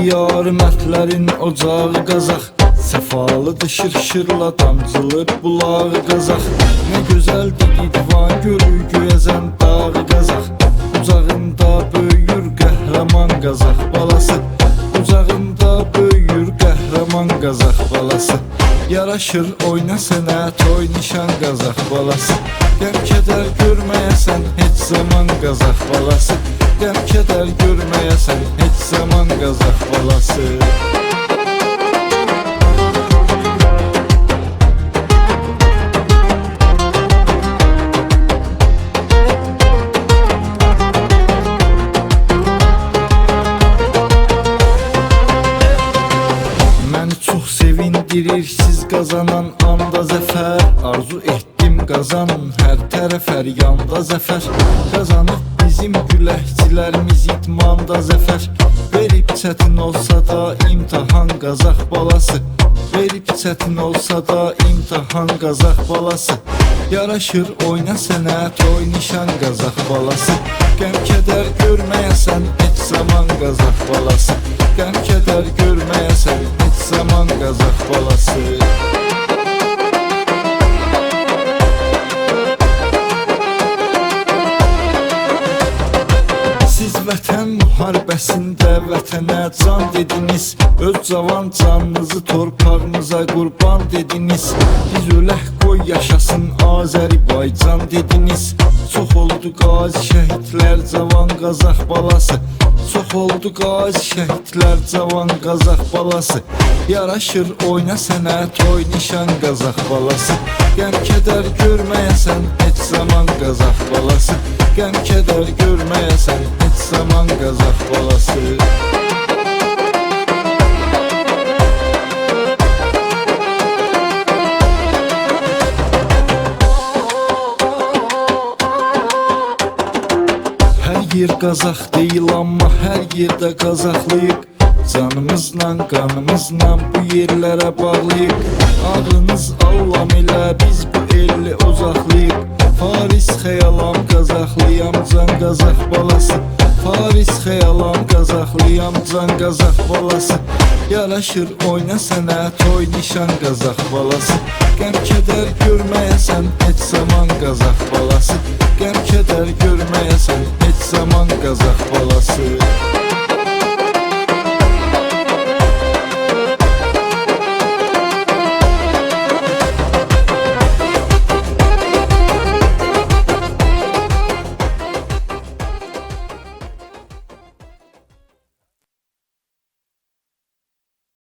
diyarı mərtlərin ocağı Qazaq. Səfalıdır şırşırla damcılır bulağı Qazaq. Nə gözəldir idvan görür göyəzən dağı Qazaq. Ucağında böyür qəhrəman Qazaq balası. Ucağında böyür qəhrəman Qazaq balası. Yaraşır oyna sənə toy nişan Qazaq balası. Qəm kədər görməyəsən heç zaman Qazaq balası. Qəm kədər görməyəsən heç zaman Qazaq balası. Məni çox sevindirir siz qazanan anda zəfər. Arzu etdim qazan hər tərəf hər yanda zəfər. Qazanıb bizim güləkçilərimiz itmanda zəfər. Verib çətin olsa da imtahan Qazaq balası. Verib çətin olsa da imtahan Qazaq balası. Yaraşır oyna sənə toy nişan Qazaq balası. Qəm kədər görməyəsən heç zaman Qazaq balası. Qəm kədər görməyəsən heç zaman Qazaq balası. Siz vətən müharibəsində vətənə can dediniz. Öz cavan canınızı torpağınıza qurban dediniz. Biz ölək qoy yaşasın Azərbaycan dediniz. Çox oldu qazi şəhidlər cavan Qazaq balası. Çox oldu qazi şəhidlər cavan Qazaq balası. Yaraşır oyna sənə toy nişan Qazaq balası. Qəm kədər görməyəsən heç zaman Qazaq balası. Qəm kədər görməyəsən heç zaman Qazaq balası. Hər yer Qazaq deyil amma hər yerdə Qazaqlıyıq. Canımızla qanımızla bu yerlərə bağlıyıq. Ağınız Allahım elə biz bu elli uzaqlıyıq. Faris xəyalam Qazaqlıyam can Qazaq balası. Faris xəyalam Qazaqlıyam can Qazaq balası. Yaraşır oyna sənə toy nişan Qazaq balası. Qəm kədər görməyəsən heç zaman Qazaq balası. Qəm kədər görməyəsən heç zaman Qazaq balası.